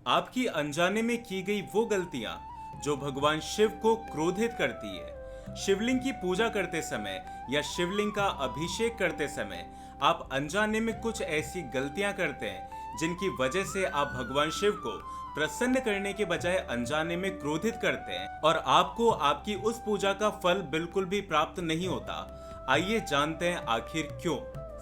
आपकी अनजाने में की गई वो गलतियां जो भगवान शिव को क्रोधित करती है। शिवलिंग की पूजा करते समय या शिवलिंग का अभिषेक करते समय आप अनजाने में कुछ ऐसी गलतियां करते हैं जिनकी वजह से आप भगवान शिव को प्रसन्न करने के बजाय अनजाने में क्रोधित करते हैं और आपको आपकी उस पूजा का फल बिल्कुल भी प्राप्त नहीं होता। आइए जानते हैं आखिर क्यों।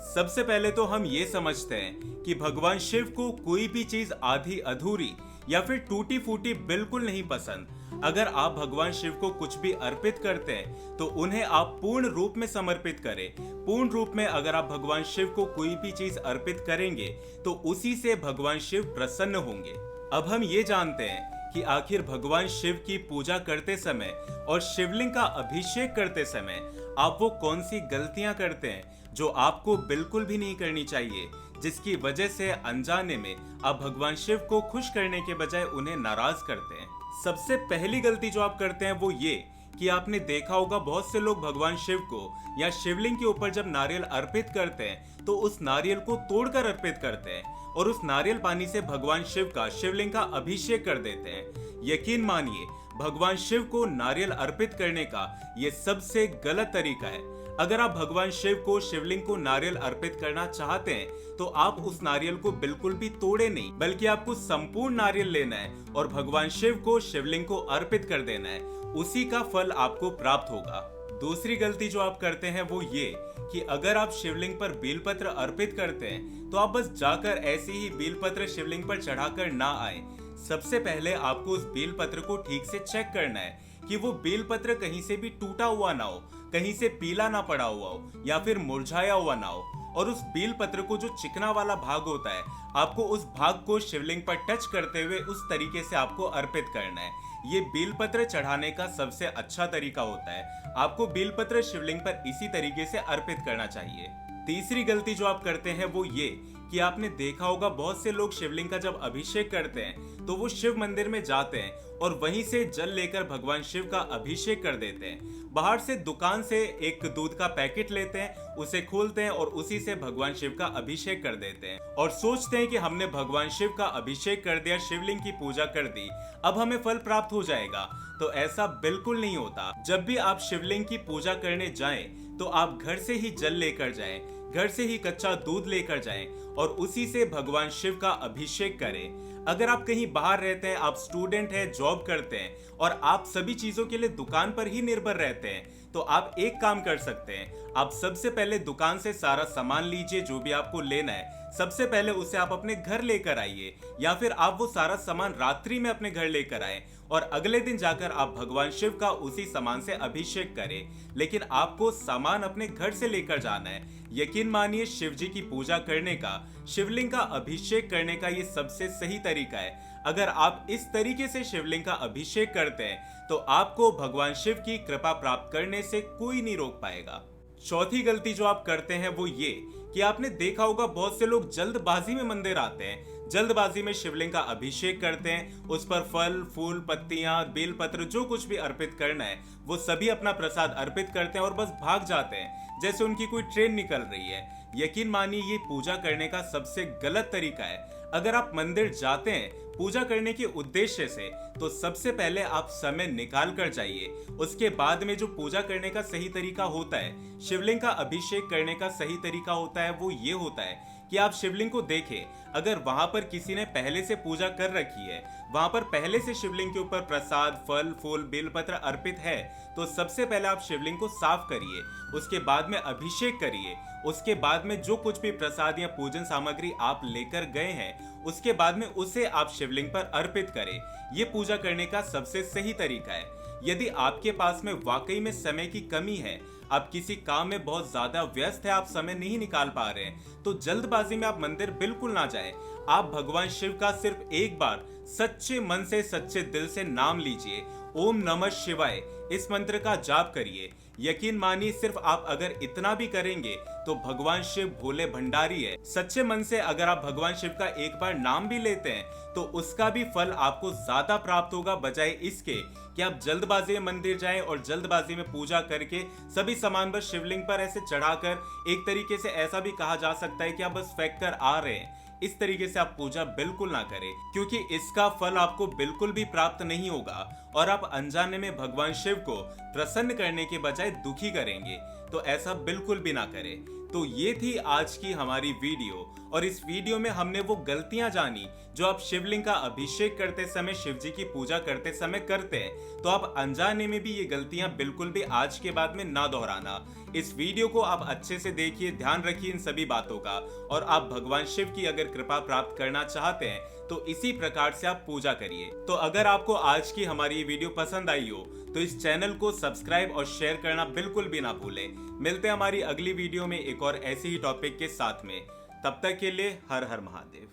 सबसे पहले तो हम ये समझते हैं कि भगवान शिव को कोई भी चीज आधी अधूरी या फिर टूटी फूटी बिल्कुल नहीं पसंद। अगर आप भगवान शिव को कुछ भी अर्पित करते हैं तो उन्हें आप पूर्ण रूप में समर्पित करें। पूर्ण रूप में अगर आप भगवान शिव को कोई भी चीज अर्पित करेंगे तो उसी से भगवान शिव प्रसन्न होंगे। अब हम ये जानते हैं कि आखिर भगवान शिव की पूजा करते समय और शिवलिंग का अभिषेक करते समय आप वो कौन सी गलतियां करते हैं जो आपको बिल्कुल भी नहीं करनी चाहिए, जिसकी वजह से अनजाने में आप भगवान शिव को खुश करने के बजाय उन्हें नाराज करते हैं। सबसे पहली गलती जो आप करते हैं वो ये कि आपने देखा होगा बहुत से लोग भगवान शिव को या शिवलिंग के ऊपर जब नारियल अर्पित करते हैं तो उस नारियल को तोड़कर अर्पित करते हैं और उस नारियल पानी से भगवान शिव का शिवलिंग का अभिषेक कर देते हैं। यकीन मानिए, भगवान शिव को नारियल अर्पित करने का ये सबसे गलत तरीका है। अगर आप भगवान शिव को शिवलिंग को नारियल अर्पित करना चाहते हैं तो आप उस नारियल को बिल्कुल भी तोड़े नहीं, बल्कि आपको संपूर्ण नारियल लेना है और भगवान शिव को शिवलिंग को अर्पित कर देना है। उसी का फल आपको प्राप्त होगा। दूसरी गलती जो आप करते हैं वो ये कि अगर आप शिवलिंग पर बेलपत्र अर्पित करते हैं तो आप बस जाकर ऐसे ही बेलपत्र शिवलिंग पर चढ़ाकर ना आए। सबसे पहले आपको उस बेलपत्र को ठीक से चेक करना है कि वो बेलपत्र कहीं से भी टूटा हुआ ना हो, कहीं से पीला ना पड़ा हुआ हो या फिर मुरझाया हुआ ना हो। और उस बेलपत्र को जो चिकना वाला भाग होता है, आपको उस भाग को शिवलिंग पर टच करते हुए उस तरीके से आपको अर्पित करना है। ये बेलपत्र चढ़ाने का सबसे अच्छा तरीका होता है। आपको बेलपत्र शिवलिंग पर इसी तरीके से अर्पित करना चाहिए। तीसरी गलती जो आप करते हैं वो ये कि आपने देखा होगा बहुत से लोग शिवलिंग का जब अभिषेक करते हैं तो वो शिव मंदिर में जाते हैं और वहीं से जल लेकर भगवान शिव का अभिषेक कर देते हैं। बाहर से दुकान से एक दूध का पैकेट लेते हैं, उसे खोलते हैं और उसी से भगवान शिव का अभिषेक कर देते हैं और सोचते हैं कि हमने भगवान शिव का अभिषेक कर दिया, शिवलिंग की पूजा कर दी, अब हमें फल प्राप्त हो जाएगा। तो ऐसा बिल्कुल नहीं होता। जब भी आप शिवलिंग की पूजा करने जाएं तो आप घर से ही जल लेकर जाएं, घर से ही कच्चा दूध लेकर जाएं और उसी से भगवान शिव का अभिषेक करें। अगर आप कहीं बाहर रहते हैं, आप स्टूडेंट हैं, जॉब करते हैं और आप सभी चीजों के लिए दुकान पर ही निर्भर रहते हैं तो आप एक काम कर सकते हैं। आप सबसे पहले दुकान से सारा सामान लीजिए, जो भी आपको लेना है सबसे पहले उसे आप अपने घर लेकर आइए, या फिर आप वो सारा सामान रात्रि में अपने घर लेकर आए और अगले दिन जाकर आप भगवान शिव का उसी सामान से अभिषेक करें। लेकिन आपको सामान अपने घर से लेकर जाना है। यकीन मानिए, शिव जी की पूजा करने का, शिवलिंग का अभिषेक करने का ये सबसे सही तरीका है। अगर आप इस तरीके से शिवलिंग का अभिषेक करते हैं तो आपको भगवान शिव की कृपा प्राप्त करने से कोई नहीं रोक पाएगा। चौथी गलती जो आप करते हैं वो ये कि आपने देखा होगा बहुत से लोग जल्दबाजी में मंदिर आते हैं, जल्दबाजी में शिवलिंग का अभिषेक करते हैं, उस पर फल, फूल, पत्तियां, बेलपत्र जो कुछ भी अर्पित करना है वो सभी अपना प्रसाद अर्पित करते हैं और बस भाग जाते हैं जैसे उनकी कोई ट्रेन निकल रही है। यकीन मानिए, ये पूजा करने का सबसे गलत तरीका है। अगर आप मंदिर जाते हैं पूजा करने के उद्देश्य से तो सबसे पहले आप समय निकाल कर जाइए। उसके बाद में जो पूजा करने का सही तरीका होता है, शिवलिंग का अभिषेक करने का सही तरीका होता है, वो ये होता है कि आप शिवलिंग को देखें। अगर वहां पर किसी ने पहले से पूजा कर रखी है, वहां पर पहले से शिवलिंग के ऊपर प्रसाद, फल, फूल, बेलपत्र अर्पित है तो सबसे पहले आप शिवलिंग को साफ करिए, उसके बाद में अभिषेक करिए। उसके बाद में जो कुछ भी प्रसाद या पूजन सामग्री आप लेकर गए हैं उसके बाद में उसे आप शिवलिंग पर अर्पित करें। ये पूजा करने का सबसे सही तरीका है। यदि आपके पास में वाकई में समय की कमी है, आप किसी काम में बहुत ज्यादा व्यस्त है, आप समय नहीं निकाल पा रहे हैं, तो जल्दबाजी में आप मंदिर बिल्कुल ना जाएं। आप भगवान शिव का सिर्फ एक बार सच्चे मन से, सच्चे दिल से नाम लीजिए, ओम नमः शिवाय, इस मंत्र का जाप करिए। यकीन मानिए, सिर्फ आप अगर इतना भी करेंगे तो भगवान शिव भोले भंडारी है। सच्चे मन से अगर आप भगवान शिव का एक बार नाम भी लेते हैं तो उसका भी फल आपको ज्यादा प्राप्त होगा, बजाय इसके कि आप जल्दबाजी में मंदिर जाएं और जल्दबाजी में पूजा करके सभी सामान बस शिवलिंग पर ऐसे चढ़ाकर, एक तरीके से ऐसा भी कहा जा सकता है कि आप बस फेंक कर आ रहे हैं। इस तरीके से आप पूजा बिल्कुल ना करें, क्योंकि इसका फल आपको बिल्कुल भी प्राप्त नहीं होगा और आप अनजाने में भगवान शिव को प्रसन्न करने के बजाय दुखी करेंगे। तो ऐसा बिल्कुल भी ना करें। तो ये थी आज की हमारी वीडियो, और इस वीडियो में हमने वो गलतियां जानी जो आप शिवलिंग का अभिषेक करते समय, शिव जी की पूजा करते समय करते हैं। तो आप अनजाने में भी ये गलतियां बिल्कुल भी आज के बाद में ना दोहराना। इस वीडियो को आप अच्छे से देखिए, ध्यान रखिए इन सभी बातों का, और आप भगवान शिव की अगर कृपा प्राप्त करना चाहते हैं तो इसी प्रकार से आप पूजा करिए। तो अगर आपको आज की हमारी ये वीडियो पसंद आई हो तो इस चैनल को सब्सक्राइब और शेयर करना बिल्कुल भी ना भूलें। मिलते हैं हमारी अगली वीडियो में एक और ऐसे ही टॉपिक के साथ में। तब तक के लिए हर हर महादेव।